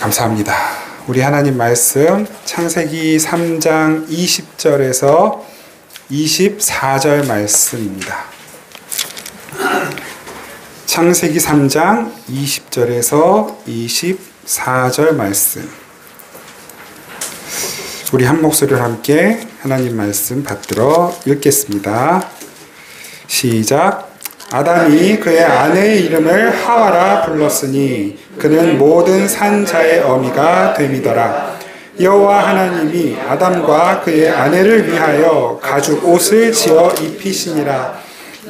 감사합니다. 우리 하나님 말씀 창세기 3장 20절에서 24절 말씀입니다. 창세기 3장 20절에서 24절 말씀. 우리 한 목소리로 함께 하나님 말씀 받들어 읽겠습니다. 시작. 아담이 그의 아내의 이름을 하와라 불렀으니 그는 모든 산자의 어미가 됨이더라. 여호와 하나님이 아담과 그의 아내를 위하여 가죽 옷을 지어 입히시니라.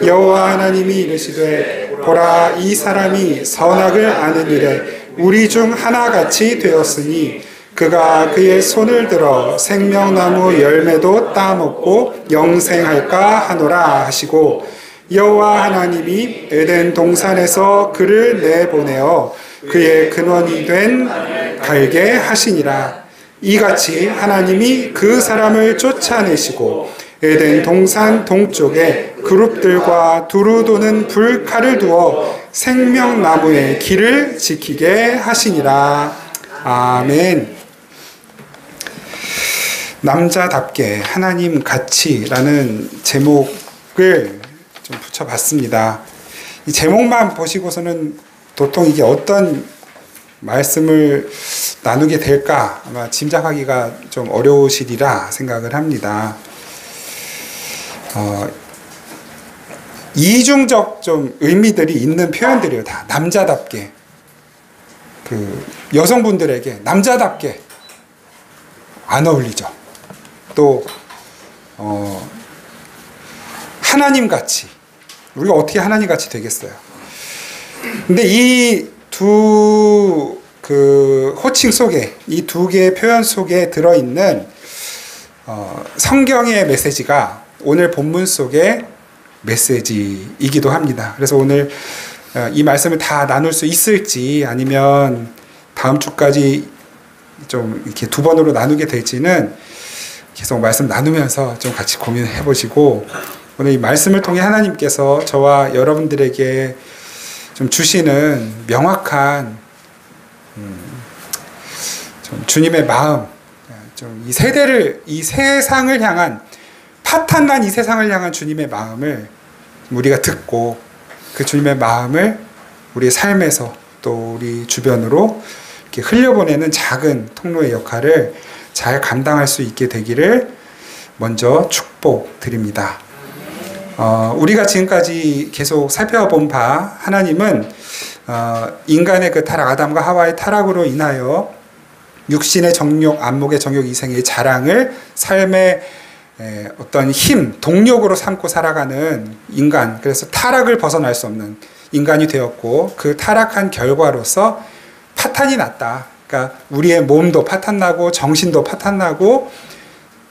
여호와 하나님이 이르시되 보라, 이 사람이 선악을 아는 일에 우리 중 하나같이 되었으니 그가 그의 손을 들어 생명나무 열매도 따먹고 영생할까 하노라 하시고, 여호와 하나님이 에덴 동산에서 그를 내보내어 그의 근원이 된 갈게 하시니라. 이같이 하나님이 그 사람을 쫓아내시고 에덴 동산 동쪽에 그룹들과 두루 도는 불칼을 두어 생명나무의 길을 지키게 하시니라. 아멘. 남자답게 하나님 같이라는 제목을 좀 붙여봤습니다. 이 제목만 보시고서는 도통 이게 어떤 말씀을 나누게 될까 아마 짐작하기가 좀 어려우시리라 생각을 합니다. 이중적 좀 의미들이 있는 표현들이에요. 다 남자답게, 그 여성분들에게 남자답게 안 어울리죠. 또 하나님같이, 우리가 어떻게 하나님같이 되겠어요? 근데 이 두 호칭 속에, 이 두 개의 표현 속에 들어있는 성경의 메시지가 오늘 본문 속의 메시지이기도 합니다. 그래서 오늘 이 말씀을 다 나눌 수 있을지, 아니면 다음 주까지 좀 이렇게 두 번으로 나누게 될지는 계속 말씀 나누면서 좀 같이 고민해 보시고, 오늘 이 말씀을 통해 하나님께서 저와 여러분들에게 좀 주시는 명확한 좀 주님의 마음, 좀 이 세대를, 이 세상을 향한, 파탄난 이 세상을 향한 주님의 마음을 우리가 듣고, 그 주님의 마음을 우리의 삶에서 또 우리 주변으로 이렇게 흘려보내는 작은 통로의 역할을 잘 감당할 수 있게 되기를 먼저 축복드립니다. 우리가 지금까지 계속 살펴본 바, 하나님은 인간의 그 타락, 아담과 하와의 타락으로 인하여 육신의 정욕, 안목의 정욕, 이생의 자랑을 삶의 어떤 힘, 동력으로 삼고 살아가는 인간, 그래서 타락을 벗어날 수 없는 인간이 되었고, 그 타락한 결과로서 파탄이 났다. 그러니까 우리의 몸도 파탄나고 정신도 파탄나고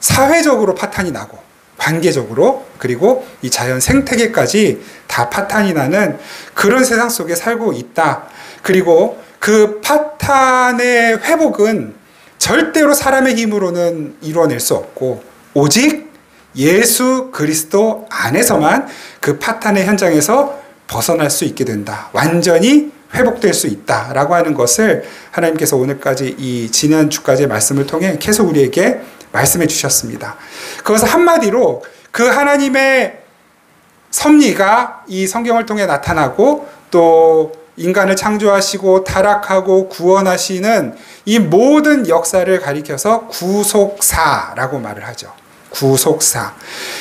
사회적으로 파탄이 나고 관계적으로, 그리고 이 자연 생태계까지 다 파탄이 나는 그런 세상 속에 살고 있다. 그리고 그 파탄의 회복은 절대로 사람의 힘으로는 이루어낼 수 없고, 오직 예수 그리스도 안에서만 그 파탄의 현장에서 벗어날 수 있게 된다. 완전히 회복될 수 있다라고 하는 것을 하나님께서 오늘까지 이 지난 주까지의 말씀을 통해 계속 우리에게 말씀해 주셨습니다. 그것은 한마디로 그 하나님의 섭리가 이 성경을 통해 나타나고, 또 인간을 창조하시고 타락하고 구원하시는 이 모든 역사를 가리켜서 구속사라고 말을 하죠. 구속사.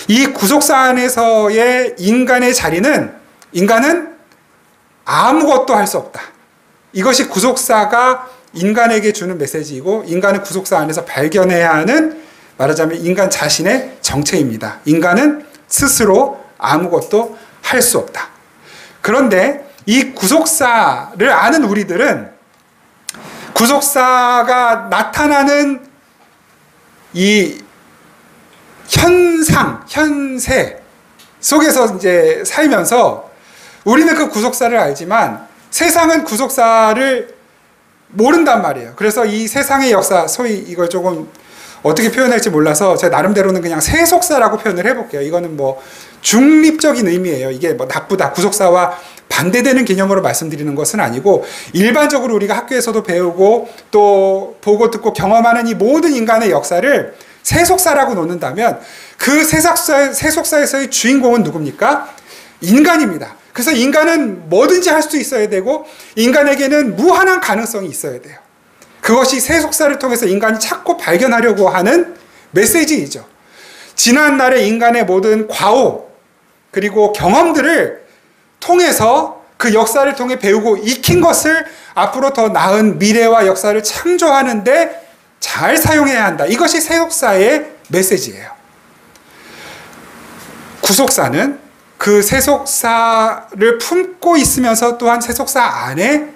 이 구속사 안에서의 인간의 자리는, 인간은 아무것도 할 수 없다. 이것이 구속사가 인간에게 주는 메시지이고, 인간은 구속사 안에서 발견해야 하는, 말하자면 인간 자신의 정체입니다. 인간은 스스로 아무것도 할 수 없다. 그런데 이 구속사를 아는 우리들은 구속사가 나타나는 이 현세 속에서 이제 살면서 우리는 그 구속사를 알지만 세상은 구속사를 모른단 말이에요. 그래서 이 세상의 역사, 소위 이걸 조금 어떻게 표현할지 몰라서 제 나름대로는 그냥 세속사라고 표현을 해볼게요. 이거는 뭐 중립적인 의미예요. 이게 뭐 나쁘다, 구속사와 반대되는 개념으로 말씀드리는 것은 아니고 일반적으로 우리가 학교에서도 배우고 또 보고 듣고 경험하는 이 모든 인간의 역사를 세속사라고 놓는다면 그 세속사에서의 주인공은 누굽니까? 인간입니다. 그래서 인간은 뭐든지 할 수 있어야 되고 인간에게는 무한한 가능성이 있어야 돼요. 그것이 세속사를 통해서 인간이 찾고 발견하려고 하는 메시지이죠. 지난날의 인간의 모든 과오 그리고 경험들을 통해서 그 역사를 통해 배우고 익힌 것을 앞으로 더 나은 미래와 역사를 창조하는데 잘 사용해야 한다. 이것이 세속사의 메시지예요. 구속사는 그 세속사를 품고 있으면서 또한 세속사 안에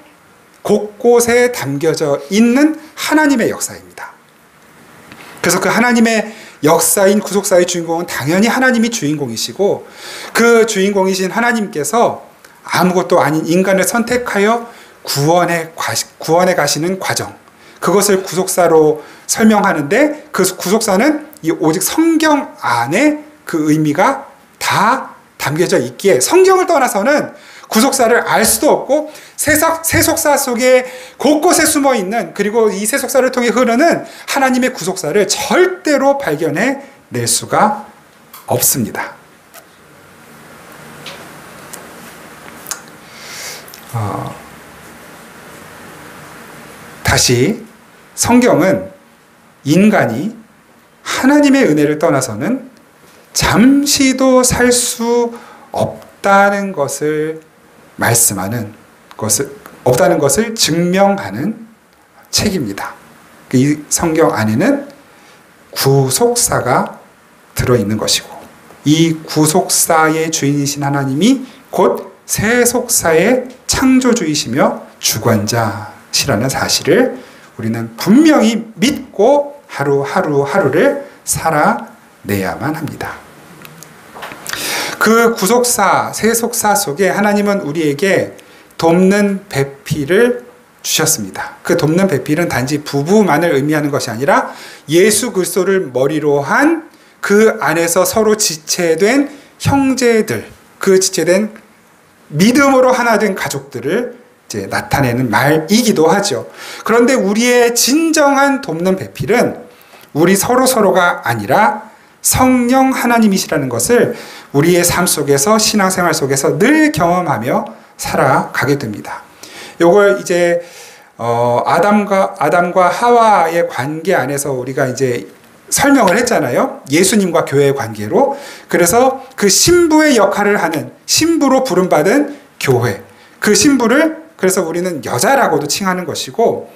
곳곳에 담겨져 있는 하나님의 역사입니다. 그래서 그 하나님의 역사인 구속사의 주인공은 당연히 하나님이 주인공이시고 그 주인공이신 하나님께서 아무것도 아닌 인간을 선택하여 구원에 가시는 과정, 그것을 구속사로 설명하는데 그 구속사는 이 오직 성경 안에 그 의미가 다 담겨져 있기에 성경을 떠나서는 구속사를 알 수도 없고 세속사 속에 곳곳에 숨어 있는 그리고 이 세속사를 통해 흐르는 하나님의 구속사를 절대로 발견해 낼 수가 없습니다. 다시 성경은 인간이 하나님의 은혜를 떠나서는 잠시도 살 수 없다는 것을 말씀하는 없다는 것을 증명하는 책입니다. 이 성경 안에는 구속사가 들어있는 것이고 이 구속사의 주인이신 하나님이 곧 세속사의 창조주이시며 주관자시라는 사실을 우리는 분명히 믿고 하루를 살아내야만 합니다. 그 구속사, 세속사 속에 하나님은 우리에게 돕는 배필을 주셨습니다. 그 돕는 배필은 단지 부부만을 의미하는 것이 아니라 예수 그리스도를 머리로 한 그 안에서 서로 지체된 형제들, 그 지체된 믿음으로 하나 된 가족들을 이제 나타내는 말이기도 하죠. 그런데 우리의 진정한 돕는 배필은 우리 서로가 아니라 성령 하나님이시라는 것을 우리의 삶 속에서 신앙생활 속에서 늘 경험하며 살아가게 됩니다. 요걸 이제 아담과 하와의 관계 안에서 우리가 이제 설명을 했잖아요. 예수님과 교회의 관계로. 그래서 그 신부의 역할을 하는 신부로 부름받은 교회. 그 신부를 그래서 우리는 여자라고도 칭하는 것이고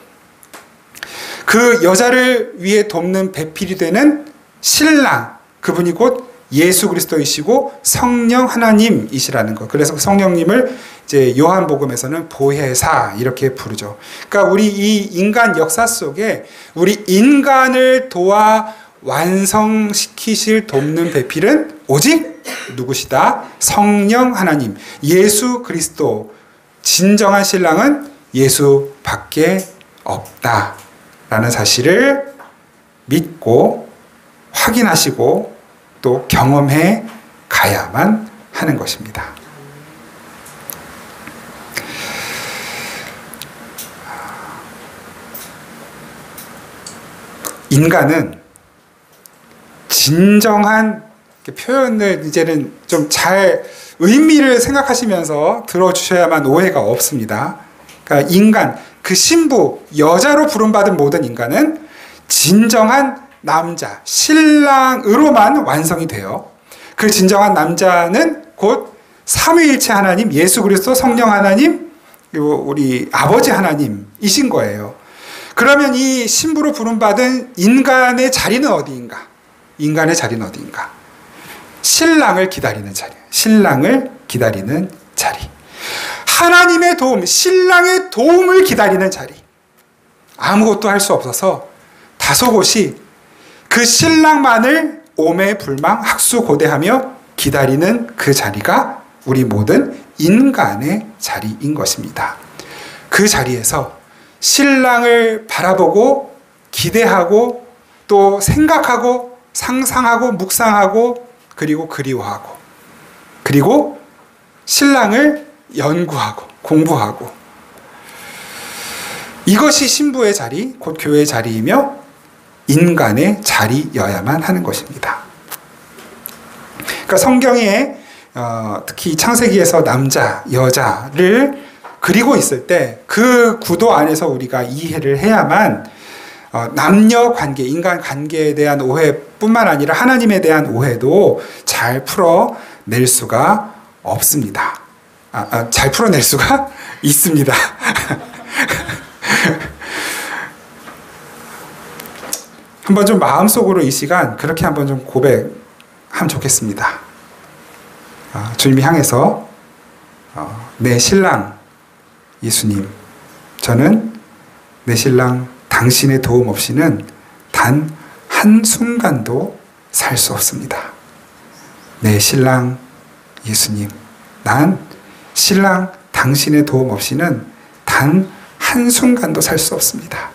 그 여자를 위해 돕는 배필이 되는 신랑, 그분이 곧 예수 그리스도이시고 성령 하나님이시라는 것. 그래서 성령님을 이제 요한복음에서는 보혜사 이렇게 부르죠. 그러니까 우리 이 인간 역사 속에 우리 인간을 도와 완성시키실 돕는 배필은 오직 누구시다? 성령 하나님, 예수 그리스도. 진정한 신랑은 예수밖에 없다라는 사실을 믿고 확인하시고 또 경험해 가야만 하는 것입니다. 인간은 진정한 표현을 이제는 좀 잘 의미를 생각하시면서 들어주셔야만 오해가 없습니다. 그러니까 인간, 그 신부, 여자로 부름받은 모든 인간은 진정한 남자, 신랑으로만 완성이 돼요. 그 진정한 남자는 곧 삼위일체 하나님, 예수 그리스도 성령 하나님, 그리고 우리 아버지 하나님이신 거예요. 그러면 이 신부로 부름받은 인간의 자리는 어디인가? 인간의 자리는 어디인가? 신랑을 기다리는 자리. 신랑을 기다리는 자리. 하나님의 도움, 신랑의 도움을 기다리는 자리. 아무것도 할 수 없어서 다소곳이 그 신랑만을 오매불망 학수고대하며 기다리는 그 자리가 우리 모든 인간의 자리인 것입니다. 그 자리에서 신랑을 바라보고 기대하고 또 생각하고 상상하고 묵상하고 그리고 그리워하고 그리고 신랑을 연구하고 공부하고, 이것이 신부의 자리, 곧 교회의 자리이며 인간의 자리여야만 하는 것입니다. 그러니까 성경에 특히 창세기에서 남자, 여자를 그리고 있을 때 그 구도 안에서 우리가 이해를 해야만 남녀 관계, 인간 관계에 대한 오해뿐만 아니라 하나님에 대한 오해도 잘 풀어낼 수가 없습니다. 잘 풀어낼 수가 있습니다. 한번 좀 마음속으로 이 시간 그렇게 한번 좀 고백하면 좋겠습니다. 주님이 향해서 내 신랑 예수님, 저는 내 신랑 당신의 도움 없이는 단 한순간도 살 수 없습니다. 내 신랑 예수님, 난 신랑 당신의 도움 없이는 단 한순간도 살 수 없습니다.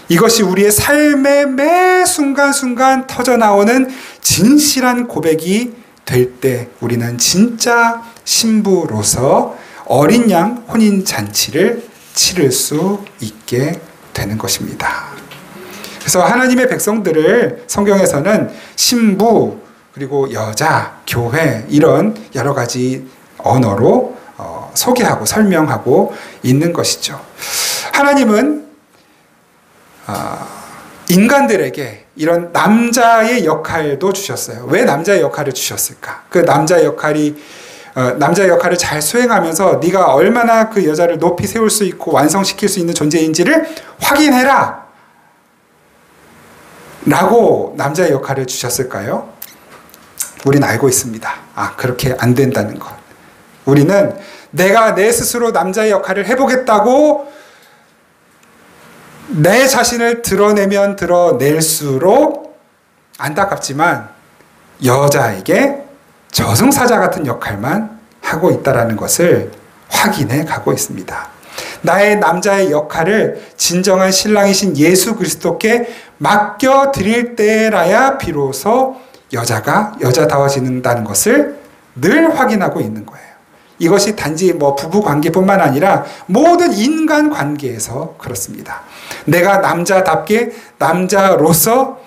이것이 우리의 삶의 매 순간순간 터져나오는 진실한 고백이 될 때 우리는 진짜 신부로서 어린 양 혼인잔치를 치를 수 있게 되는 것입니다. 그래서 하나님의 백성들을 성경에서는 신부, 그리고 여자, 교회, 이런 여러 가지 언어로 소개하고 설명하고 있는 것이죠. 하나님은 인간들에게 이런 남자의 역할도 주셨어요. 왜 남자의 역할을 주셨을까? 그 남자의 역할을 잘 수행하면서 네가 얼마나 그 여자를 높이 세울 수 있고 완성시킬 수 있는 존재인지를 확인해라 라고 남자의 역할을 주셨을까요? 우리는 알고 있습니다. 그렇게 안 된다는 것. 우리는 내가 내 스스로 남자의 역할을 해보겠다고 내 자신을 드러내면 드러낼수록 안타깝지만 여자에게 저승사자 같은 역할만 하고 있다는 것을 확인해 가고 있습니다. 나의 남자의 역할을 진정한 신랑이신 예수 그리스도께 맡겨드릴 때라야 비로소 여자가 여자다워진다는 것을 늘 확인하고 있는 거예요. 이것이 단지 부부 관계뿐만 아니라 모든 인간 관계에서 그렇습니다. 내가 남자답게 남자로서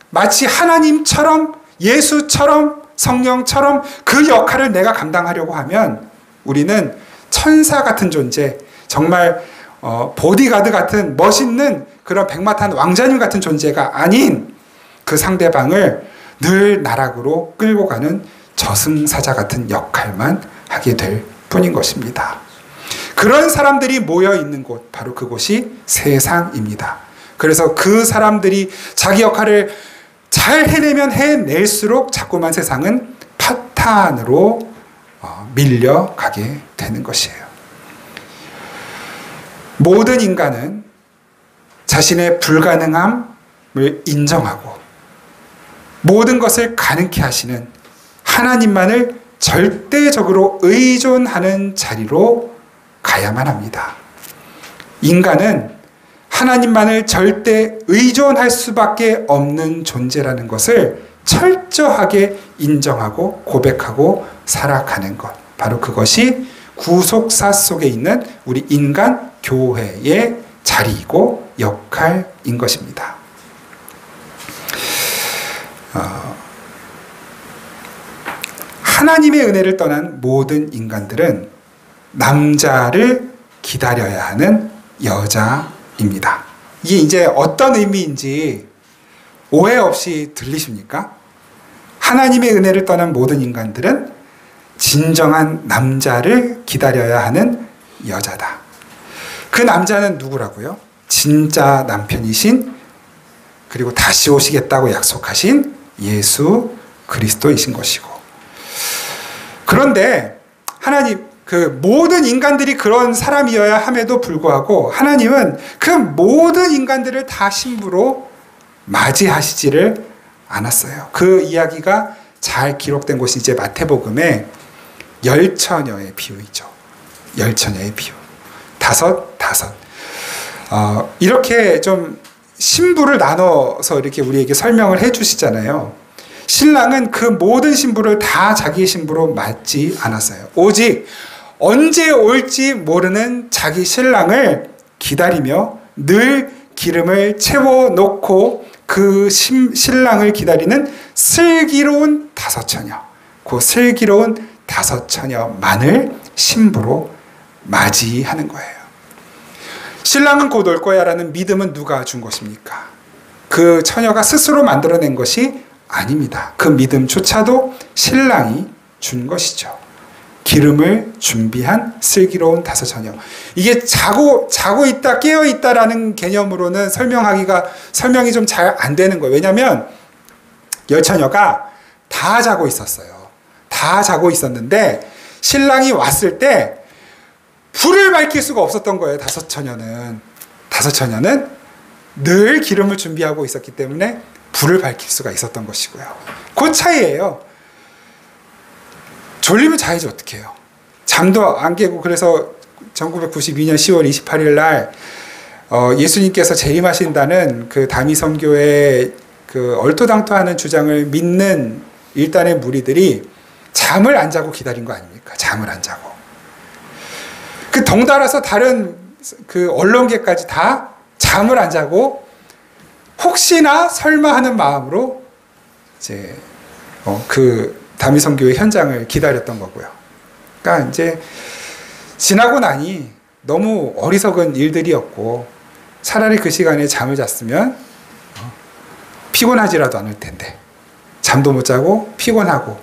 마치 하나님처럼 예수처럼 성령처럼 그 역할을 내가 감당하려고 하면 우리는 천사 같은 존재, 정말 보디가드 같은 멋있는 그런 백마탄 왕자님 같은 존재가 아닌 그 상대방을 늘 나락으로 끌고 가는 저승사자 같은 역할만 하게 될 뿐인 것입니다. 그런 사람들이 모여 있는 곳, 바로 그곳이 세상입니다. 그래서 그 사람들이 자기 역할을 잘 해내면 해낼수록 자꾸만 세상은 파탄으로 밀려가게 되는 것이에요. 모든 인간은 자신의 불가능함을 인정하고 모든 것을 가능케 하시는 하나님만을 절대적으로 의존하는 자리로 가야만 합니다. 인간은 하나님만을 절대 의존할 수밖에 없는 존재라는 것을 철저하게 인정하고 고백하고 살아가는 것, 바로 그것이 구속사 속에 있는 우리 인간 교회의 자리이고 역할인 것입니다. 하나님의 은혜를 떠난 모든 인간들은 남자를 기다려야 하는 여자입니다. 이게 이제 어떤 의미인지 오해 없이 들리십니까? 하나님의 은혜를 떠난 모든 인간들은 진정한 남자를 기다려야 하는 여자다. 그 남자는 누구라고요? 진짜 남편이신, 그리고 다시 오시겠다고 약속하신 예수 그리스도이신 것이고, 그런데 하나님, 그 모든 인간들이 그런 사람이어야 함에도 불구하고 하나님은 그 모든 인간들을 다 신부로 맞이하시지를 않았어요. 그 이야기가 잘 기록된 곳이 이제 마태복음의 열처녀의 비유이죠. 열처녀의 비유. 다섯. 이렇게 좀 신부를 나눠서 이렇게 우리에게 설명을 해 주시잖아요. 신랑은 그 모든 신부를 다 자기의 신부로 맞지 않았어요. 오직 언제 올지 모르는 자기 신랑을 기다리며 늘 기름을 채워놓고 그 신랑을 기다리는 슬기로운 다섯 처녀, 그 슬기로운 다섯 처녀만을 신부로 맞이하는 거예요. 신랑은 곧 올 거야 라는 믿음은 누가 준 것입니까? 그 처녀가 스스로 만들어낸 것이 아닙니다. 그 믿음조차도 신랑이 준 것이죠. 기름을 준비한 슬기로운 다섯 처녀. 이게 자고 있다, 깨어 있다라는 개념으로는 설명이 좀 잘 안 되는 거예요. 왜냐하면 열 처녀가 다 자고 있었어요. 다 자고 있었는데 신랑이 왔을 때 불을 밝힐 수가 없었던 거예요. 다섯 처녀는 늘 기름을 준비하고 있었기 때문에 불을 밝힐 수가 있었던 것이고요. 그 차이예요. 졸리면 자야지 어떻게 해요. 잠도 안 깨고. 그래서 1992년 10월 28일 날 예수님께서 재림하신다는 그 다미선교의 그 얼토당토하는 주장을 믿는 일단의 무리들이 잠을 안 자고 기다린 거 아닙니까? 잠을 안 자고. 그 덩달아서 다른 그 언론계까지 다 잠을 안 자고 혹시나 설마 하는 마음으로 이제 그 다미선교의 현장을 기다렸던 거고요. 그러니까 이제 지나고 나니 너무 어리석은 일들이었고 차라리 그 시간에 잠을 잤으면 피곤하지라도 않을 텐데 잠도 못 자고 피곤하고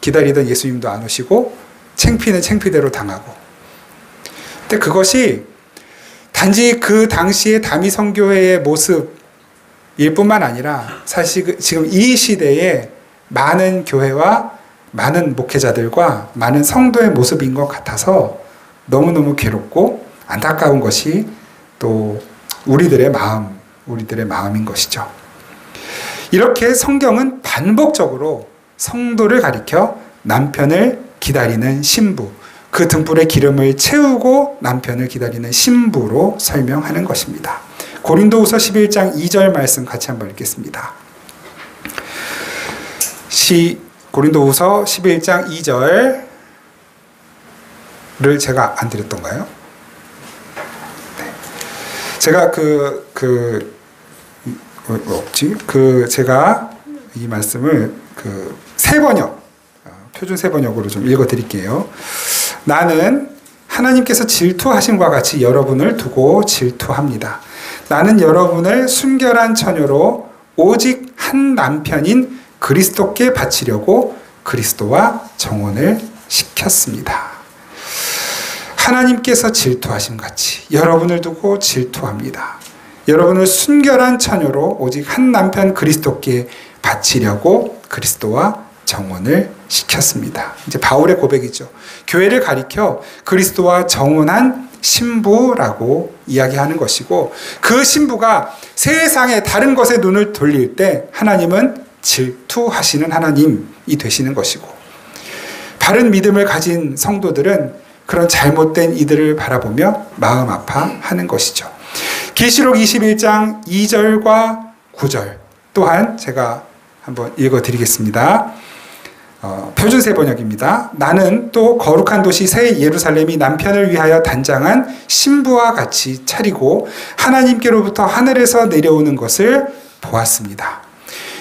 기다리던 예수님도 안 오시고 창피는 창피대로 당하고. 근데 그것이 단지 그 당시의 다미선교회의 모습일 뿐만 아니라 사실 지금 이 시대에 많은 교회와 많은 목회자들과 많은 성도의 모습인 것 같아서 너무너무 괴롭고 안타까운 것이 또 우리들의 마음인 것이죠. 이렇게 성경은 반복적으로 성도를 가리켜 남편을 기다리는 신부, 그 등불에 기름을 채우고 남편을 기다리는 신부로 설명하는 것입니다. 고린도후서 11장 2절 말씀 같이 한번 읽겠습니다. 고린도후서 11장 2절을 제가 안 드렸던가요? 네. 제가 제가 이 말씀을 세번역, 표준 세번역으로 좀 읽어 드릴게요. 나는 하나님께서 질투하심과 같이 여러분을 두고 질투합니다. 나는 여러분을 순결한 처녀로 오직 한 남편인 그리스도께 바치려고 그리스도와 정혼을 시켰습니다. 하나님께서 질투하심 같이 여러분을 두고 질투합니다. 여러분을 순결한 처녀로 오직 한 남편 그리스도께 바치려고 그리스도와 정혼을 시켰습니다. 이제 바울의 고백이죠. 교회를 가리켜 그리스도와 정혼한 신부라고 이야기하는 것이고, 그 신부가 세상의 다른 것에 눈을 돌릴 때 하나님은 질투하시는 하나님이 되시는 것이고, 바른 믿음을 가진 성도들은 그런 잘못된 이들을 바라보며 마음 아파하는 것이죠. 계시록 21장 2절과 9절 또한 제가 한번 읽어드리겠습니다. 표준 세번역입니다. 나는 또 거룩한 도시 새 예루살렘이 남편을 위하여 단장한 신부와 같이 차리고 하나님께로부터 하늘에서 내려오는 것을 보았습니다.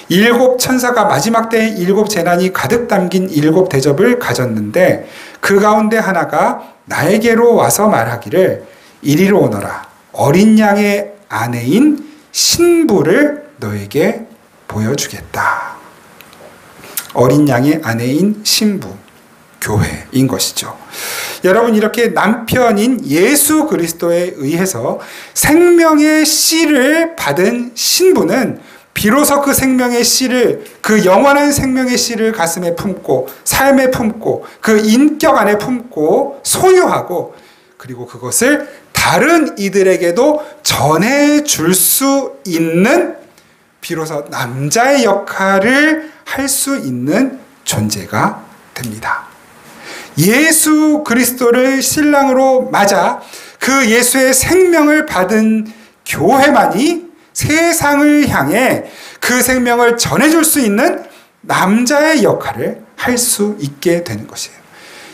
7 천사가 마지막 때의 7 재난이 가득 담긴 7 대접을 가졌는데 그 가운데 하나가 나에게로 와서 말하기를 이리로 오너라. 어린 양의 아내인 신부를 너에게 보여주겠다. 어린 양의 아내인 신부, 교회인 것이죠. 여러분, 이렇게 남편인 예수 그리스도에 의해서 생명의 씨를 받은 신부는 비로소 그 생명의 씨를, 그 영원한 생명의 씨를 가슴에 품고 삶에 품고 그 인격 안에 품고 소유하고, 그리고 그것을 다른 이들에게도 전해줄 수 있는, 비로소 남자의 역할을 할 수 있는 존재가 됩니다. 예수 그리스도를 신랑으로 맞아 그 예수의 생명을 받은 교회만이 세상을 향해 그 생명을 전해줄 수 있는 남자의 역할을 할 수 있게 되는 것이에요.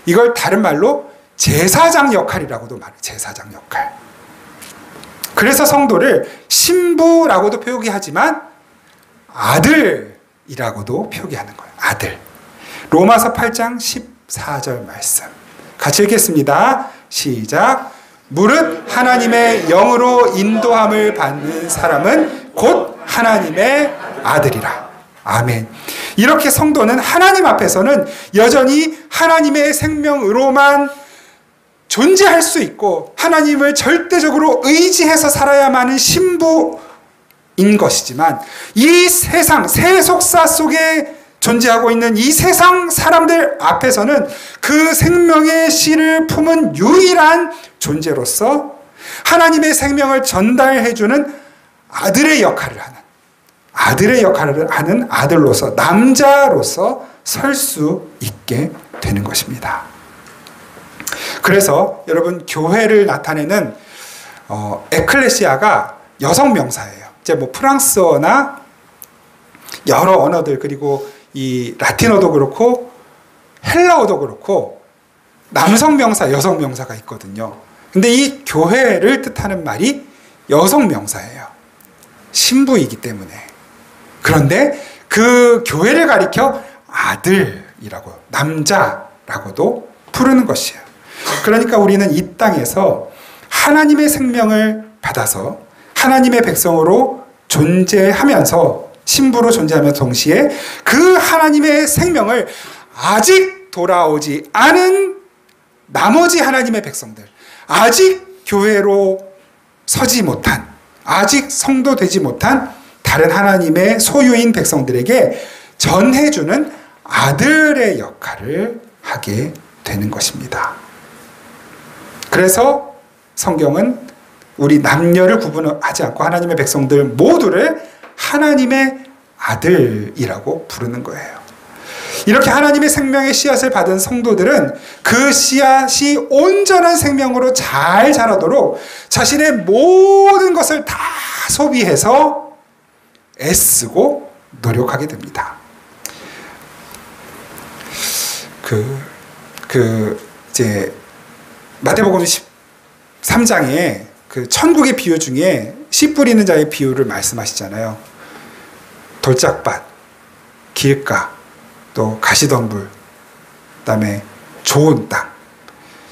이걸 다른 말로 제사장 역할이라고도 말해요. 제사장 역할. 그래서 성도를 신부라고도 표기하지만 아들이라고도 표기하는 거예요. 아들. 로마서 8장 14절 말씀. 같이 읽겠습니다. 시작. 무릇 하나님의 영으로 인도함을 받는 사람은 곧 하나님의 아들이라. 아멘. 이렇게 성도는 하나님 앞에서는 여전히 하나님의 생명으로만 존재할 수 있고 하나님을 절대적으로 의지해서 살아야만 하는 신부인 것이지만 이 세상, 세속사 속에 존재하고 있는 이 세상 사람들 앞에서는 그 생명의 씨를 품은 유일한 존재로서 하나님의 생명을 전달해주는 아들의 역할을 하는 아들로서, 남자로서 설 수 있게 되는 것입니다. 그래서 여러분, 교회를 나타내는 에클레시아가 여성 명사예요. 이제 뭐 프랑스어나 여러 언어들, 그리고 이 라틴어도 그렇고 헬라어도 그렇고 남성 명사, 여성 명사가 있거든요. 근데 이 교회를 뜻하는 말이 여성 명사예요. 신부이기 때문에. 그런데 그 교회를 가리켜 아들이라고, 남자라고도 부르는 것이에요. 그러니까 우리는 이 땅에서 하나님의 생명을 받아서 하나님의 백성으로 존재하면서, 신부로 존재하면서 동시에 그 하나님의 생명을 아직 돌아오지 않은 나머지 하나님의 백성들, 아직 교회로 서지 못한, 아직 성도 되지 못한 다른 하나님의 소유인 백성들에게 전해주는 아들의 역할을 하게 되는 것입니다. 그래서 성경은 우리 남녀를 구분하지 않고 하나님의 백성들 모두를 하나님의 아들이라고 부르는 거예요. 이렇게 하나님의 생명의 씨앗을 받은 성도들은 그 씨앗이 온전한 생명으로 잘 자라도록 자신의 모든 것을 다 소비해서 애쓰고 노력하게 됩니다. 이제 마태복음 13장에 그 천국의 비유 중에 씨 뿌리는 자의 비유를 말씀하시잖아요. 돌짝밭, 길가, 또 가시덤불, 그다음에 좋은 땅.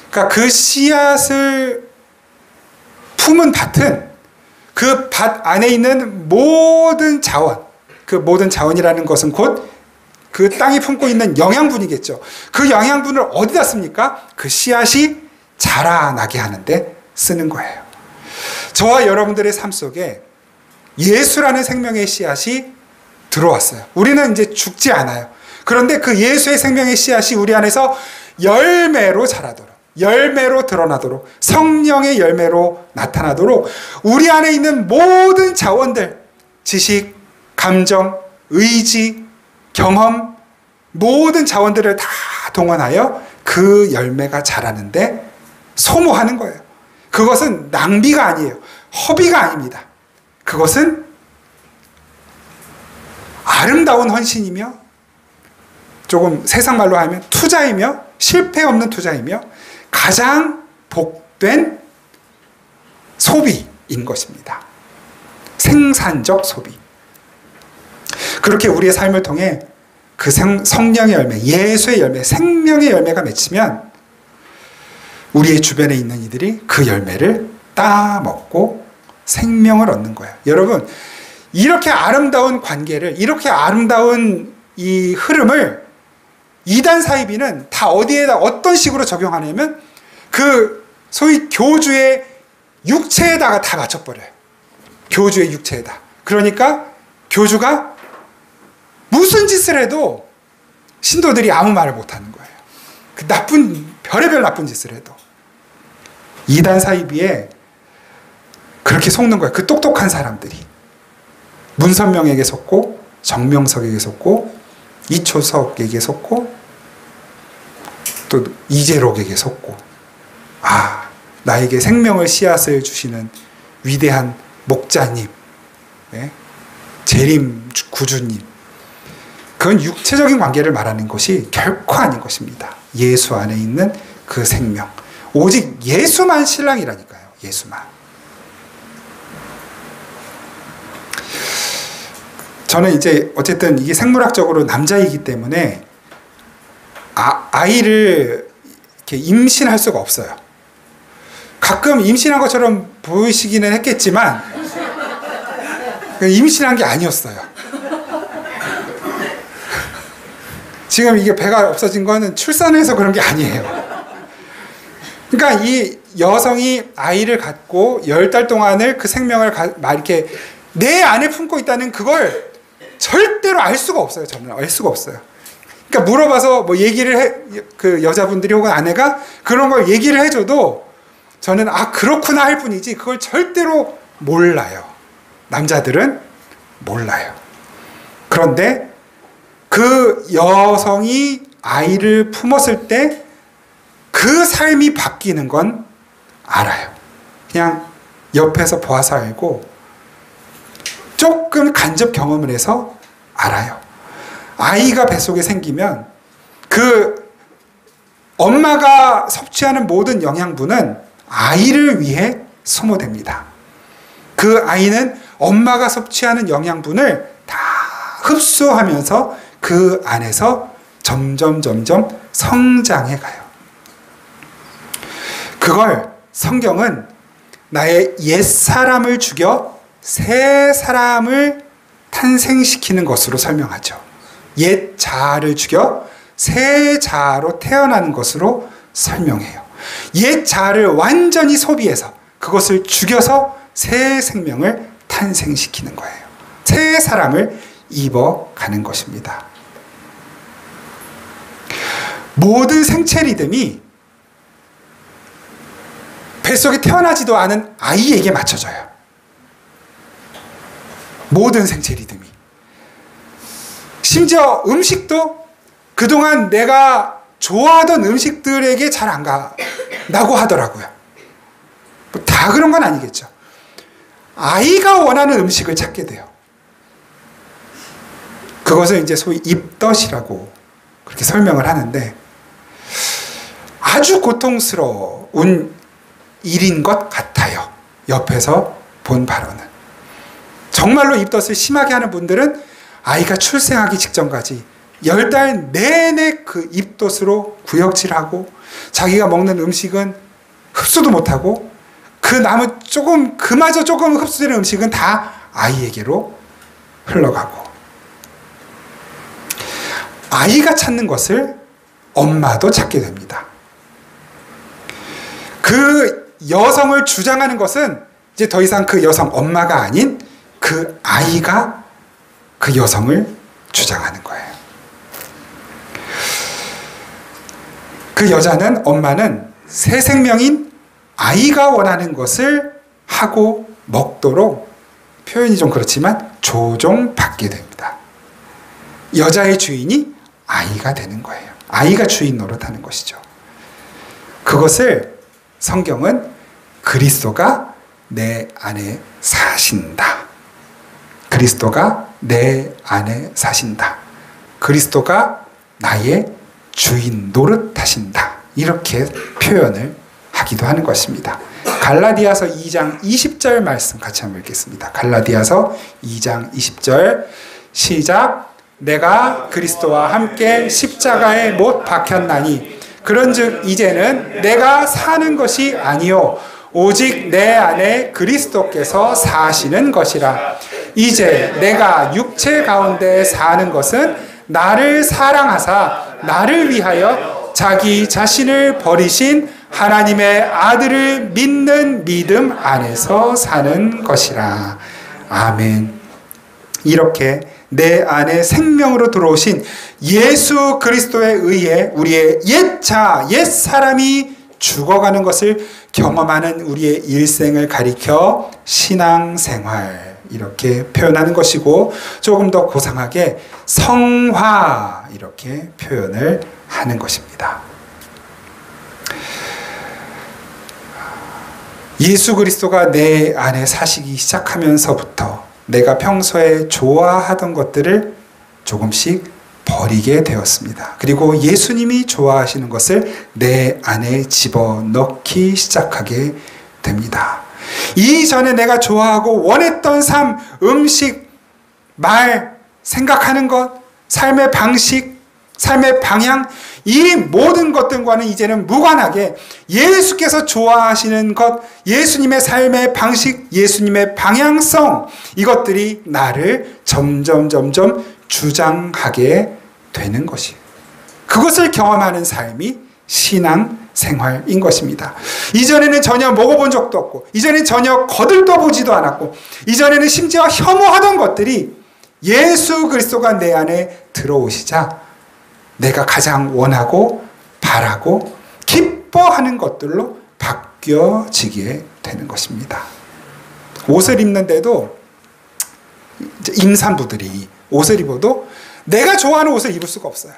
그러니까 그 씨앗을 품은 밭은 그 밭 안에 있는 모든 자원, 그 모든 자원이라는 것은 곧 그 땅이 품고 있는 영양분이겠죠. 그 영양분을 어디다 씁니까? 그 씨앗이 자라나게 하는데 쓰는 거예요. 저와 여러분들의 삶 속에 예수라는 생명의 씨앗이 들어왔어요. 우리는 이제 죽지 않아요. 그런데 그 예수의 생명의 씨앗이 우리 안에서 열매로 자라도록, 열매로 드러나도록, 성령의 열매로 나타나도록 우리 안에 있는 모든 자원들, 지식, 감정, 의지, 경험, 모든 자원들을 다 동원하여 그 열매가 자라는데 소모하는 거예요. 그것은 낭비가 아니에요. 허비가 아닙니다. 그것은 아름다운 헌신이며, 조금 세상 말로 하면 투자이며, 실패 없는 투자이며, 가장 복된 소비인 것입니다. 생산적 소비. 그렇게 우리의 삶을 통해 그 성령의 열매, 예수의 열매, 생명의 열매가 맺히면 우리의 주변에 있는 이들이 그 열매를 따먹고 생명을 얻는 거예요. 여러분, 이렇게 아름다운 관계를, 이렇게 아름다운 이 흐름을 이단 사이비는 다 어디에다 어떤 식으로 적용하냐면 그 소위 교주의 육체에다가 다 맞춰버려요. 교주의 육체에다. 그러니까 교주가 무슨 짓을 해도 신도들이 아무 말을 못하는 거예요. 그 별의별 나쁜 짓을 해도. 이단 사이비에 그렇게 속는 거예요. 그 똑똑한 사람들이. 문선명에게 속고, 정명석에게 속고, 이초석에게 속고, 또 이재록에게 속고, 나에게 생명을 씨앗을 주시는 위대한 목자님, 재림 구주님, 그건 육체적인 관계를 말하는 것이 결코 아닌 것입니다. 예수 안에 있는 그 생명, 오직 예수만 신랑이라니까요. 예수만. 저는 이제 어쨌든 이게 생물학적으로 남자이기 때문에 아이를 이렇게 임신할 수가 없어요. 가끔 임신한 것처럼 보이시기는 했겠지만 임신한 게 아니었어요. 지금 이게 배가 없어진 거는 출산해서 그런 게 아니에요. 그러니까 이 여성이 아이를 갖고 10달 동안을 그 생명을 이렇게 내 안에 품고 있다는 그걸 절대로 알 수가 없어요. 저는 알 수가 없어요. 그러니까 물어봐서 뭐 그 여자분들이 혹은 아내가 그런 걸 얘기를 해줘도 저는 그렇구나 할 뿐이지 그걸 절대로 몰라요. 남자들은 몰라요. 그런데 그 여성이 아이를 품었을 때 그 삶이 바뀌는 건 알아요. 그냥 옆에서 보아서 알고 조금 간접 경험을 해서 알아요. 아이가 뱃속에 생기면 그 엄마가 섭취하는 모든 영양분은 아이를 위해 소모됩니다. 그 아이는 엄마가 섭취하는 영양분을 다 흡수하면서 그 안에서 점점 성장해 가요. 그걸 성경은 나의 옛사람을 죽여 새 사람을 탄생시키는 것으로 설명하죠. 옛 자아를 죽여 새 자아로 태어나는 것으로 설명해요. 옛 자아를 완전히 소비해서 그것을 죽여서 새 생명을 탄생시키는 거예요. 새 사람을 입어가는 것입니다. 모든 생체 리듬이 뱃속에 태어나지도 않은 아이에게 맞춰져요. 모든 생체 리듬이. 심지어 음식도 그동안 내가 좋아하던 음식들에게 잘 안 가다고 하더라고요. 뭐 다 그런 건 아니겠죠. 아이가 원하는 음식을 찾게 돼요. 그것을 이제 소위 입덧이라고 그렇게 설명을 하는데 아주 고통스러운 일인 것 같아요. 옆에서 본 바로는. 정말로 입덧을 심하게 하는 분들은 아이가 출생하기 직전까지 10달 내내 그 입덧으로 구역질하고 자기가 먹는 음식은 흡수도 못하고 그마저 조금 흡수되는 음식은 다 아이에게로 흘러가고 아이가 찾는 것을 엄마도 찾게 됩니다. 그 여성을 주장하는 것은 이제 더 이상 그 여성 엄마가 아닌 그 아이가 그 여성을 주장하는 거예요. 그 여자는 엄마는 새 생명인 아이가 원하는 것을 하고 먹도록 표현이 좀 그렇지만 조종받게 됩니다. 여자의 주인이 아이가 되는 거예요. 아이가 주인 노릇하는 것이죠. 그것을 성경은 그리스도가 내 안에 사신다. 그리스도가 내 안에 사신다. 그리스도가 나의 주인 노릇하신다. 이렇게 표현을 하기도 하는 것입니다. 갈라디아서 2장 20절 말씀 같이 한번 읽겠습니다. 갈라디아서 2장 20절 시작. 내가 그리스도와 함께 십자가에 못 박혔나니 그런즉 이제는 내가 사는 것이 아니요 오직 내 안에 그리스도께서 사시는 것이라. 이제 내가 육체 가운데 사는 것은 나를 사랑하사 나를 위하여 자기 자신을 버리신 하나님의 아들을 믿는 믿음 안에서 사는 것이라. 아멘. 이렇게 내 안에 생명으로 들어오신 예수 그리스도에 의해 우리의 옛 사람이 죽어가는 것을 경험하는 우리의 일생을 가리켜 신앙생활 이렇게 표현하는 것이고 조금 더 고상하게 성화 이렇게 표현을 하는 것입니다. 예수 그리스도가 내 안에 사시기 시작하면서부터 내가 평소에 좋아하던 것들을 조금씩 버리게 되었습니다. 그리고 예수님이 좋아하시는 것을 내 안에 집어넣기 시작하게 됩니다. 이전에 내가 좋아하고 원했던 삶, 음식, 말, 생각하는 것, 삶의 방식, 삶의 방향, 이 모든 것들과는 이제는 무관하게 예수께서 좋아하시는 것, 예수님의 삶의 방식, 예수님의 방향성, 이것들이 나를 점점 주장하게 되는 것이에요. 그것을 경험하는 삶이 신앙생활인 것입니다. 이전에는 전혀 먹어본 적도 없고, 이전에는 전혀 거들떠보지도 않았고, 이전에는 심지어 혐오하던 것들이 예수 그리스도가 내 안에 들어오시자 내가 가장 원하고 바라고 기뻐하는 것들로 바뀌어지게 되는 것입니다. 옷을 입는데도 임산부들이 옷을 입어도 내가 좋아하는 옷을 입을 수가 없어요.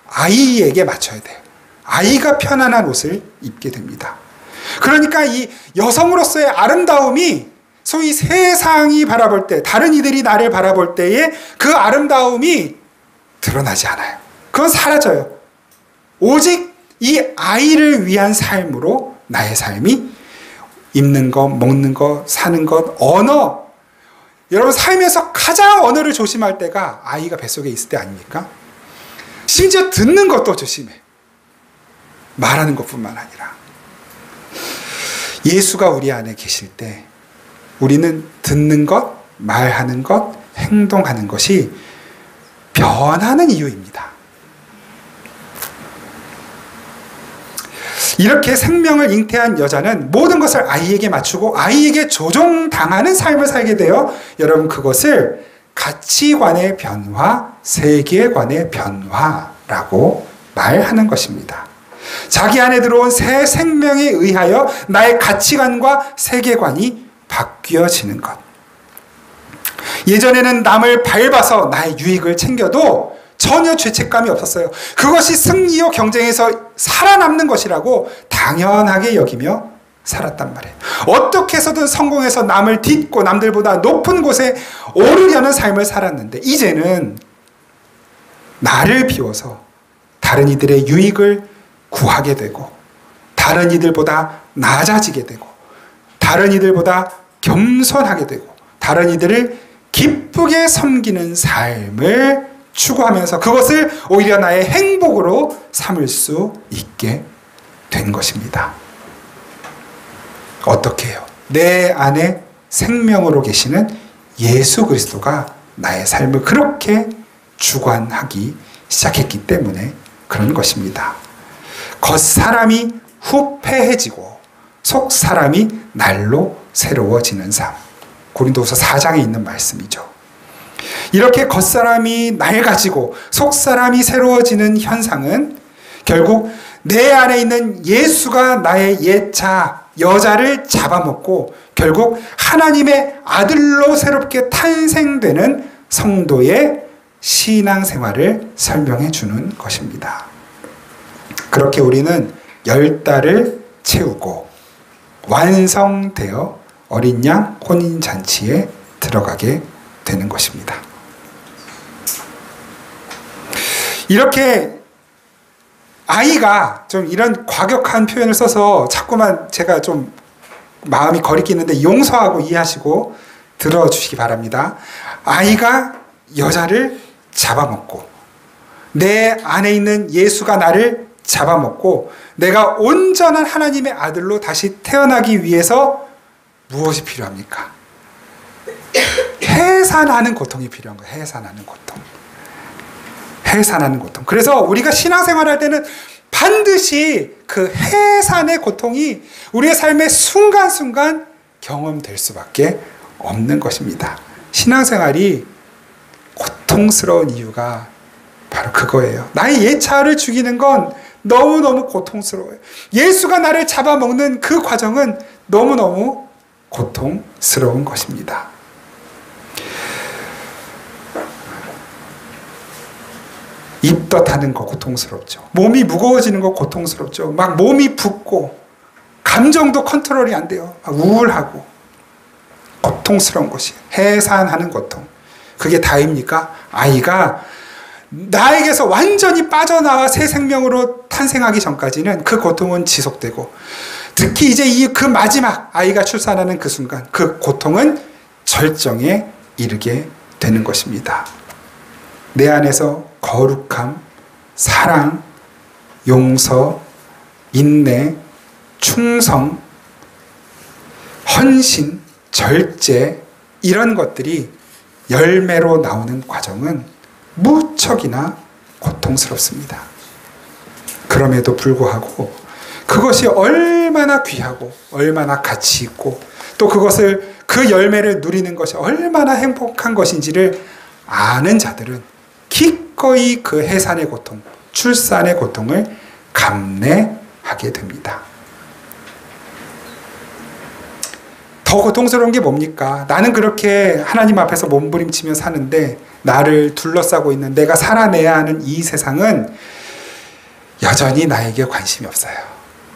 아이에게 맞춰야 돼요. 아이가 편안한 옷을 입게 됩니다. 그러니까 이 여성으로서의 아름다움이 소위 세상이 바라볼 때, 다른 이들이 나를 바라볼 때에 그 아름다움이 드러나지 않아요. 그건 사라져요. 오직 이 아이를 위한 삶으로 나의 삶이 입는 것, 먹는 것, 사는 것, 언어. 여러분 삶에서 가장 언어를 조심할 때가 아이가 뱃속에 있을 때 아닙니까? 심지어 듣는 것도 조심해. 말하는 것뿐만 아니라. 예수가 우리 안에 계실 때 우리는 듣는 것, 말하는 것, 행동하는 것이 변하는 이유입니다. 이렇게 생명을 잉태한 여자는 모든 것을 아이에게 맞추고 아이에게 조종당하는 삶을 살게 되어 여러분 그것을 가치관의 변화, 세계관의 변화라고 말하는 것입니다. 자기 안에 들어온 새 생명에 의하여 나의 가치관과 세계관이 바뀌어지는 것. 예전에는 남을 밟아서 나의 유익을 챙겨도 전혀 죄책감이 없었어요. 그것이 승리요 경쟁에서 살아남는 것이라고 당연하게 여기며 살았단 말이에요. 어떻게 해서든 성공해서 남을 딛고 남들보다 높은 곳에 오르려는 삶을 살았는데 이제는 나를 비워서 다른 이들의 유익을 구하게 되고 다른 이들보다 낮아지게 되고 다른 이들보다 겸손하게 되고 다른 이들을 기쁘게 섬기는 삶을 추구하면서 그것을 오히려 나의 행복으로 삼을 수 있게 된 것입니다. 어떻게 해요? 내 안에 생명으로 계시는 예수 그리스도가 나의 삶을 그렇게 주관하기 시작했기 때문에 그런 것입니다. 겉사람이 후패해지고 속사람이 날로 새로워지는 삶. 고린도후서 4장에 있는 말씀이죠. 이렇게 겉사람이 낡아지고 속사람이 새로워지는 현상은 결국 내 안에 있는 예수가 나의 옛자 여자를 잡아먹고 결국 하나님의 아들로 새롭게 탄생되는 성도의 신앙생활을 설명해 주는 것입니다. 그렇게 우리는 10달을 채우고 완성되어 어린 양 혼인잔치에 들어가게 되는 것입니다. 이렇게 아이가 좀 이런 과격한 표현을 써서 자꾸만 제가 좀 마음이 거리끼는데 용서하고 이해하시고 들어주시기 바랍니다. 아이가 여자를 잡아먹고 내 안에 있는 예수가 나를 잡아먹고 내가 온전한 하나님의 아들로 다시 태어나기 위해서 무엇이 필요합니까? 해산하는 고통이 필요한 거예요. 해산하는 고통. 해산하는 고통. 그래서 우리가 신앙생활할 때는 반드시 그 해산의 고통이 우리의 삶의 순간순간 경험될 수밖에 없는 것입니다. 신앙생활이 고통스러운 이유가 바로 그거예요. 나의 옛자를 죽이는 건 너무너무 고통스러워요. 예수가 나를 잡아먹는 그 과정은 너무너무 고통스러운 것입니다. 입덧하는 거 고통스럽죠. 몸이 무거워지는 거 고통스럽죠. 막 몸이 붓고 감정도 컨트롤이 안 돼요. 막 우울하고 고통스러운 것이 해산하는 고통. 그게 다입니까? 아이가 나에게서 완전히 빠져나와 새 생명으로 탄생하기 전까지는 그 고통은 지속되고, 특히 이제 그 마지막 아이가 출산하는 그 순간 그 고통은 절정에 이르게 되는 것입니다. 내 안에서 거룩함, 사랑, 용서, 인내, 충성, 헌신, 절제, 이런 것들이 열매로 나오는 과정은 무척이나 고통스럽습니다. 그럼에도 불구하고 그것이 얼마나 귀하고 얼마나 가치 있고, 또 그것을, 그 열매를 누리는 것이 얼마나 행복한 것인지를 아는 자들은 기꺼이 그 해산의 고통, 출산의 고통을 감내하게 됩니다. 더 고통스러운 게 뭡니까? 나는 그렇게 하나님 앞에서 몸부림치며 사는데 나를 둘러싸고 있는, 내가 살아내야 하는 이 세상은 여전히 나에게 관심이 없어요.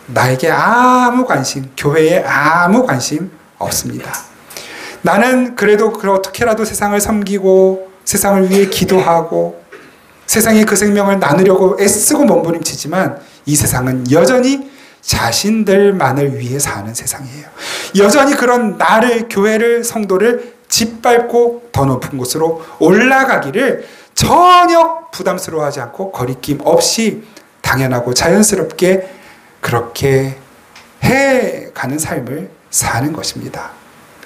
나에게 아무 관심, 교회에 아무 관심 없습니다. 나는 그래도 어떻게라도 세상을 섬기고 세상을 위해 기도하고 세상에 그 생명을 나누려고 애쓰고 몸부림치지만 이 세상은 여전히 자신들만을 위해 사는 세상이에요. 여전히 그런 나를, 교회를, 성도를 짓밟고 더 높은 곳으로 올라가기를 전혀 부담스러워하지 않고 거리낌 없이 당연하고 자연스럽게 그렇게 해가는 삶을 사는 것입니다.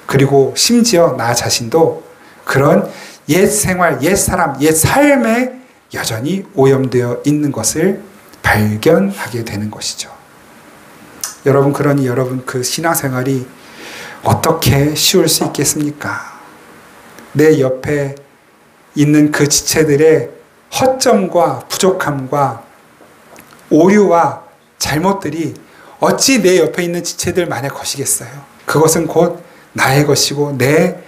그리고 심지어 나 자신도 그런 옛 생활, 옛 사람, 옛 삶에 여전히 오염되어 있는 것을 발견하게 되는 것이죠. 여러분, 그러니 여러분 그 신앙생활이 어떻게 쉬울 수 있겠습니까? 내 옆에 있는 그 지체들의 허점과 부족함과 오류와 잘못들이 어찌 내 옆에 있는 지체들만의 것이겠어요? 그것은 곧 나의 것이고 내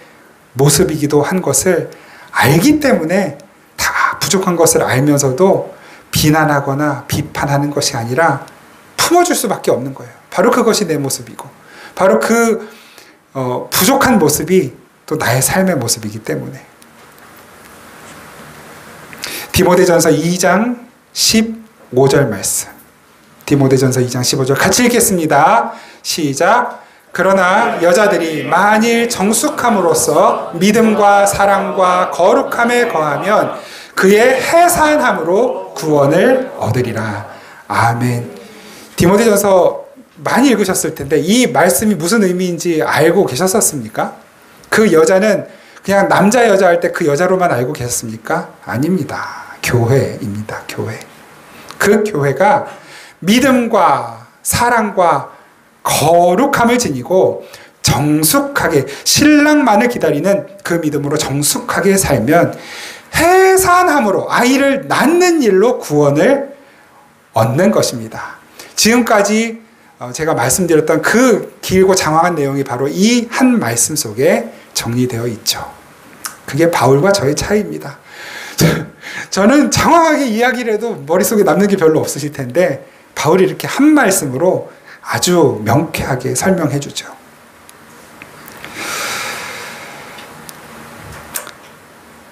모습이기도 한 것을 알기 때문에, 다 부족한 것을 알면서도 비난하거나 비판하는 것이 아니라 품어줄 수밖에 없는 거예요. 바로 그것이 내 모습이고, 바로 그 부족한 모습이 또 나의 삶의 모습이기 때문에. 디모데전서 2장 15절 말씀. 디모데전서 2장 15절 같이 읽겠습니다. 시작. 그러나 여자들이 만일 정숙함으로써 믿음과 사랑과 거룩함에 거하면 그의 해산함으로 구원을 얻으리라. 아멘. 디모데전서 많이 읽으셨을 텐데 이 말씀이 무슨 의미인지 알고 계셨었습니까? 그 여자는 그냥 남자 여자 할 때 그 여자로만 알고 계셨습니까? 아닙니다. 교회입니다. 교회. 그 교회가 믿음과 사랑과 거룩함을 지니고 정숙하게, 신랑만을 기다리는 그 믿음으로 정숙하게 살면 해산함으로, 아이를 낳는 일로 구원을 얻는 것입니다. 지금까지 제가 말씀드렸던 그 길고 장황한 내용이 바로 이 한 말씀 속에 정리되어 있죠. 그게 바울과 저의 차이입니다. 저는 장황하게 이야기를 해도 머릿속에 남는 게 별로 없으실 텐데 바울이 이렇게 한 말씀으로 아주 명쾌하게 설명해 주죠.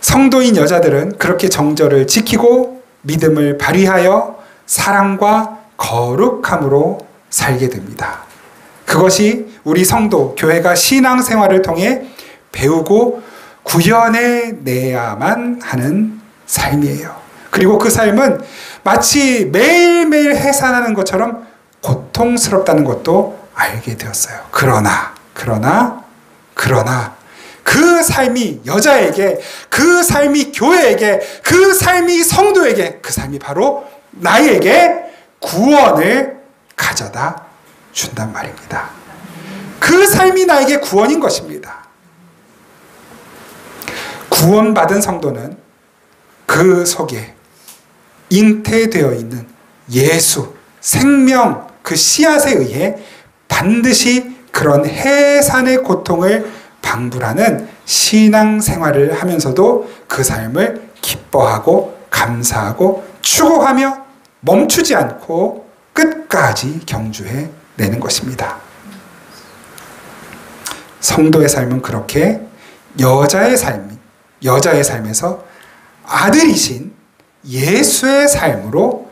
성도인 여자들은 그렇게 정절을 지키고 믿음을 발휘하여 사랑과 거룩함으로 살게 됩니다. 그것이 우리 성도, 교회가 신앙생활을 통해 배우고 구현해내야만 하는 삶이에요. 그리고 그 삶은 마치 매일매일 해산하는 것처럼 고통스럽다는 것도 알게 되었어요. 그러나 그 삶이 여자에게, 그 삶이 교회에게, 그 삶이 성도에게, 그 삶이 바로 나에게 구원을 가져다 준단 말입니다. 그 삶이 나에게 구원인 것입니다. 구원받은 성도는 그 속에 잉태되어 있는 예수, 생명, 그 씨앗에 의해 반드시 그런 해산의 고통을 방불하는 신앙생활을 하면서도 그 삶을 기뻐하고 감사하고 추구하며 멈추지 않고 끝까지 경주해 내는 것입니다. 성도의 삶은 그렇게 여자의 삶에서 아들이신 예수의 삶으로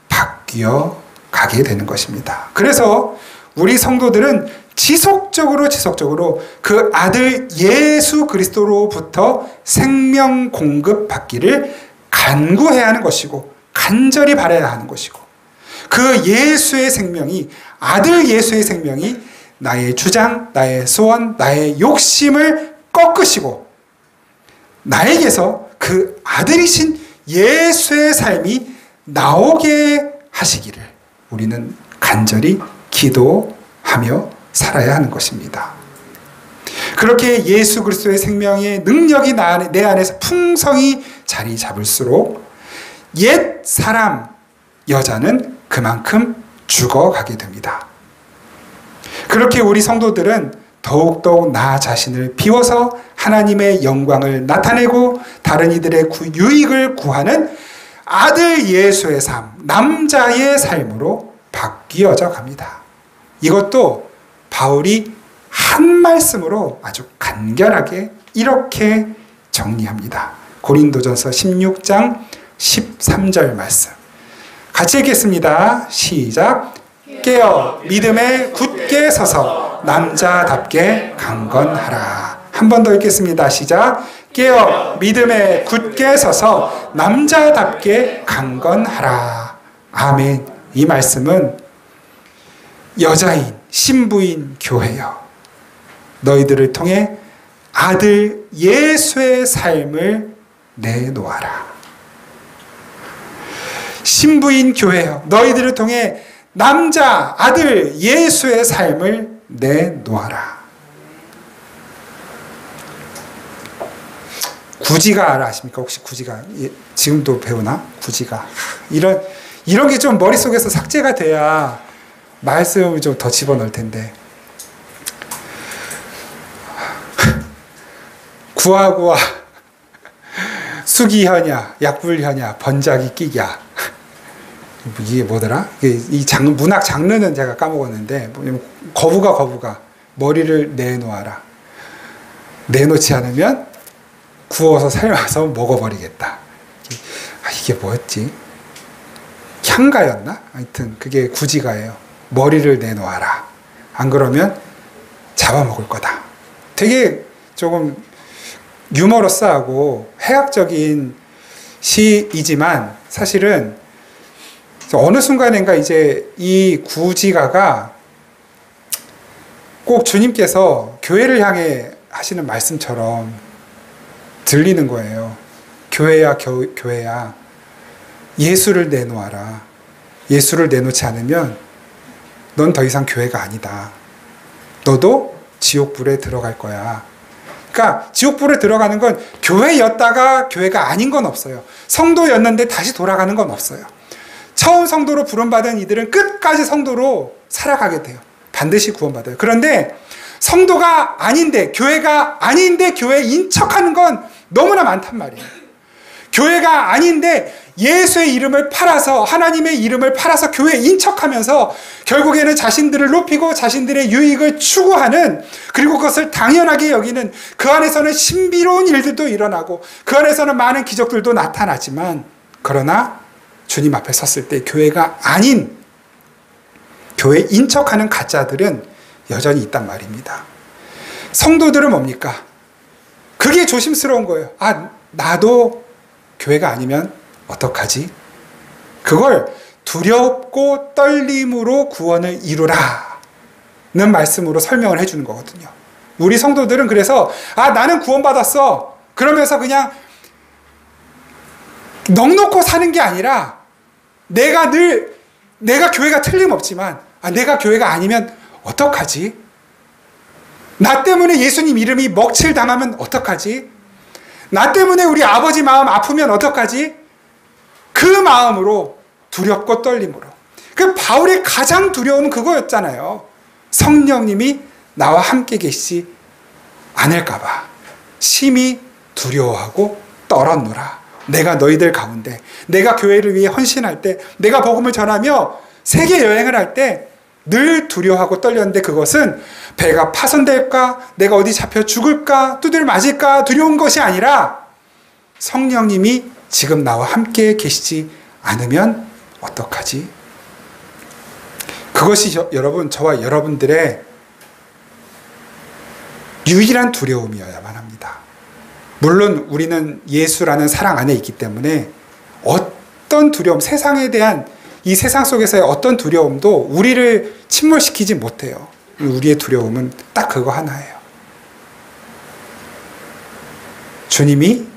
바뀌어 가게 되는 것입니다. 그래서 우리 성도들은 지속적으로 그 아들 예수 그리스도로부터 생명 공급받기를 간구해야 하는 것이고 간절히 바라야 하는 것이고, 그 예수의 생명이, 아들 예수의 생명이 나의 주장, 나의 소원, 나의 욕심을 꺾으시고 나에게서 그 아들이신 예수의 삶이 나오게 하시기를 우리는 간절히 기도하며 살아야 하는 것입니다. 그렇게 예수 그리스도의 생명의 능력이 내 안에서 풍성히 자리 잡을수록 옛 사람, 여자는 그만큼 죽어가게 됩니다. 그렇게 우리 성도들은 더욱더욱 나 자신을 비워서 하나님의 영광을 나타내고 다른 이들의 유익을 구하는 아들 예수의 삶, 남자의 삶으로 바뀌어져 갑니다. 이것도 바울이 한 말씀으로 아주 간결하게 이렇게 정리합니다. 고린도전서 16장 13절 말씀. 같이 읽겠습니다. 시작. 깨어 믿음에 굳게 서서 남자답게 강건하라. 한 번 더 읽겠습니다. 시작. 깨어 믿음에 굳게 서서 남자답게 강건하라. 아멘. 이 말씀은 여자인 신부인 교회여, 너희들을 통해 아들 예수의 삶을 내놓아라. 신부인 교회여, 너희들을 통해 남자 아들 예수의 삶을 내놓아라. 구지가 아십니까? 혹시 구지가 지금도 배우나? 구지가 이런 게 좀 머릿속에서 삭제가 돼야 말씀을 좀 더 집어넣을 텐데, 구하구와 수기현야 약불현야 번작이 끼냐, 이게 뭐더라? 이 문학 장르는 제가 까먹었는데, 거부가 머리를 내놓아라. 내놓지 않으면 구워서 삶아서 먹어버리겠다. 이게 뭐였지? 향가였나? 하여튼 그게 구지가예요. 머리를 내놓아라. 안 그러면 잡아먹을 거다. 되게 조금 유머러스하고 해학적인 시이지만 사실은 어느 순간인가 이제 이 구지가가 꼭 주님께서 교회를 향해 하시는 말씀처럼 들리는 거예요. 교회야, 교회야, 예수를 내놓아라. 예수를 내놓지 않으면 넌 더 이상 교회가 아니다. 너도 지옥불에 들어갈 거야. 그러니까 지옥불에 들어가는 건 교회였다가 교회가 아닌 건 없어요. 성도였는데 다시 돌아가는 건 없어요. 처음 성도로 부름받은 이들은 끝까지 성도로 살아가게 돼요. 반드시 구원받아요. 그런데 성도가 아닌데, 교회가 아닌데 교회에 인척하는 건 너무나 많단 말이에요. 교회가 아닌데 예수의 이름을 팔아서, 하나님의 이름을 팔아서 교회에 인척하면서 결국에는 자신들을 높이고 자신들의 유익을 추구하는, 그리고 그것을 당연하게 여기는, 그 안에서는 신비로운 일들도 일어나고 그 안에서는 많은 기적들도 나타나지만, 그러나 주님 앞에 섰을 때 교회가 아닌, 교회에 인척하는 가짜들은 여전히 있단 말입니다. 성도들은 뭡니까? 그게 조심스러운 거예요. 아, 나도 교회가 아니면 어떡하지? 그걸 두렵고 떨림으로 구원을 이루라 는 말씀으로 설명을 해주는 거거든요. 우리 성도들은 그래서 아, 나는 구원받았어 그러면서 그냥 넋놓고 사는 게 아니라, 내가 교회가 틀림없지만 내가 교회가 아니면 어떡하지? 나 때문에 예수님 이름이 먹칠당하면 어떡하지? 나 때문에 우리 아버지 마음 아프면 어떡하지? 그 마음으로, 두렵고 떨림으로. 그 바울의 가장 두려움은 그거였잖아요. 성령님이 나와 함께 계시지 않을까봐 심히 두려워하고 떨었노라. 내가 너희들 가운데, 내가 교회를 위해 헌신할 때, 내가 복음을 전하며 세계 여행을 할 때 늘 두려워하고 떨렸는데, 그것은 배가 파손될까, 내가 어디 잡혀 죽을까, 두들 맞을까 두려운 것이 아니라 성령님이 지금 나와 함께 계시지 않으면 어떡하지? 그것이 여러분, 저와 여러분들의 유일한 두려움이어야만 합니다. 물론 우리는 예수라는 사랑 안에 있기 때문에 어떤 두려움, 세상에 대한 이 세상 속에서의 어떤 두려움도 우리를 침몰시키지 못해요. 우리의 두려움은 딱 그거 하나예요. 주님이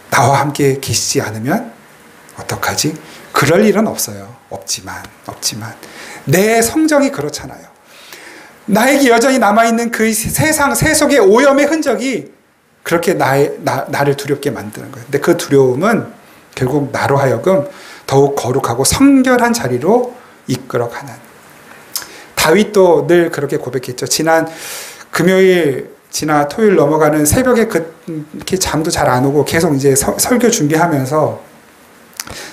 나와 함께 계시지 않으면 어떡하지? 그럴 일은 없어요. 없지만 내 성정이 그렇잖아요. 나에게 여전히 남아있는 그 세상, 세속의 오염의 흔적이 그렇게 나를 두렵게 만드는 거예요. 근데 그 두려움은 결국 나로 하여금 더욱 거룩하고 성결한 자리로 이끌어가는. 다윗도 늘 그렇게 고백했죠. 지난 금요일, 지나 토요일 넘어가는 새벽에 그렇게 잠도 잘 안 오고 계속 이제 설교 준비하면서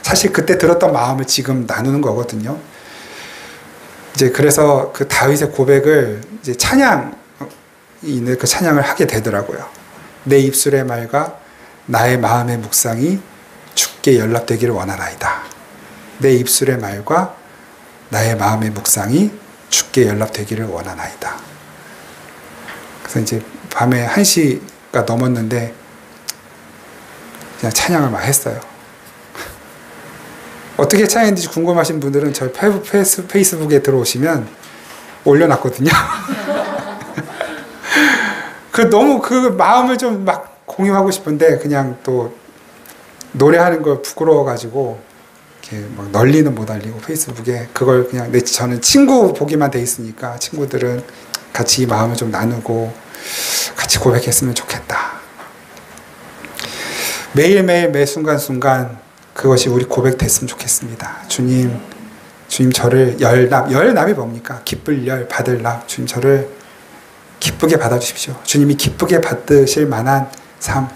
사실 그때 들었던 마음을 지금 나누는 거거든요. 이제 그래서 그 다윗의 고백을 이제 그 찬양을 하게 되더라고요. 내 입술의 말과 나의 마음의 묵상이 주께 연락되기를 원하나이다. 내 입술의 말과 나의 마음의 묵상이 주께 연락되기를 원하나이다. 그래서 이제 밤에 1시가 넘었는데 그냥 찬양을 막 했어요. 어떻게 찬양했는지 궁금하신 분들은 저희 페이스북에 들어오시면 올려놨거든요. 너무 그 마음을 좀 막 공유하고 싶은데 그냥 또 노래하는 걸 부끄러워가지고 이렇게 막 널리는 못 알리고 페이스북에 그걸 그냥 저는 친구 보기만 돼 있으니까 친구들은 같이 이 마음을 좀 나누고 같이 고백했으면 좋겠다. 매일매일 매 순간순간 그것이 우리 고백됐으면 좋겠습니다. 주님 저를 열납이 뭡니까? 기쁠 열, 받을 납. 주님 저를 기쁘게 받아주십시오. 주님이 기쁘게 받으실 만한 삶,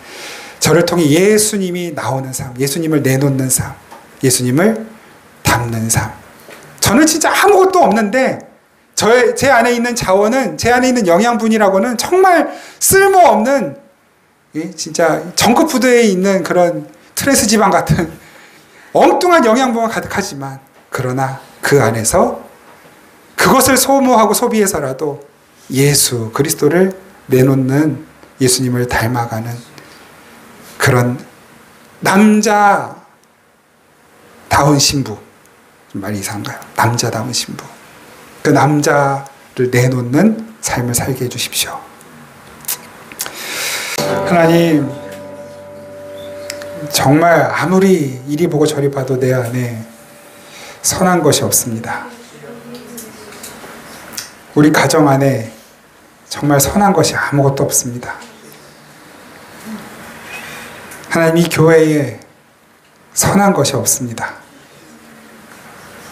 저를 통해 예수님이 나오는 삶, 예수님을 내놓는 삶, 예수님을 담는 삶. 저는 진짜 아무것도 없는데 제 안에 있는 자원은, 제 안에 있는 영양분이라고는 정말 쓸모없는, 진짜 정크푸드에 있는 그런 트랜스 지방 같은 엉뚱한 영양분만 가득하지만, 그러나 그 안에서 그것을 소모하고 소비해서라도 예수 그리스도를 내놓는, 예수님을 닮아가는 그런 남자다운 신부. 말이 이상한가요? 남자다운 신부. 그 남자를 내놓는 삶을 살게 해주십시오. 하나님, 정말 아무리 이리 보고 저리 봐도 내 안에 선한 것이 없습니다. 우리 가정 안에 정말 선한 것이 아무것도 없습니다. 하나님, 이 교회에 선한 것이 없습니다.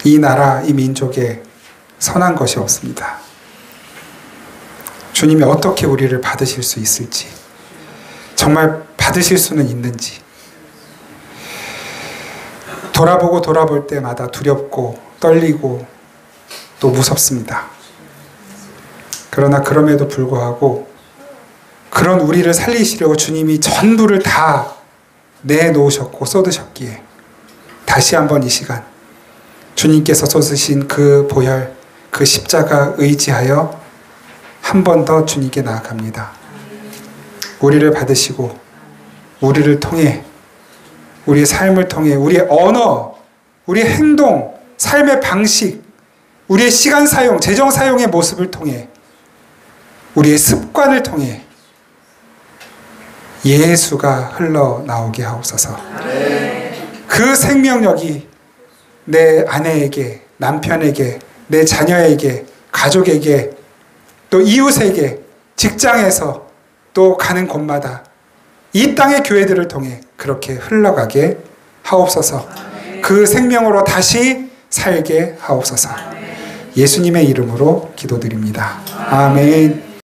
이 나라, 이 민족에 선한 것이 없습니다. 주님이 어떻게 우리를 받으실 수 있을지, 정말 받으실 수는 있는지, 돌아볼 때마다 두렵고 떨리고 또 무섭습니다. 그러나 그럼에도 불구하고 그런 우리를 살리시려고 주님이 전부를 다 내놓으셨고 쏟으셨기에 다시 한번 이 시간 주님께서 쏟으신 그 보혈, 그 십자가 의지하여 한 번 더 주님께 나아갑니다. 우리를 받으시고 우리를 통해, 우리의 삶을 통해, 우리의 언어, 우리의 행동, 삶의 방식, 우리의 시간 사용, 재정 사용의 모습을 통해, 우리의 습관을 통해 예수가 흘러나오게 하옵소서. 그 생명력이 내 아내에게, 남편에게, 내 자녀에게, 가족에게, 또 이웃에게, 직장에서, 또 가는 곳마다 이 땅의 교회들을 통해 그렇게 흘러가게 하옵소서. 그 생명으로 다시 살게 하옵소서. 예수님의 이름으로 기도드립니다. 아멘.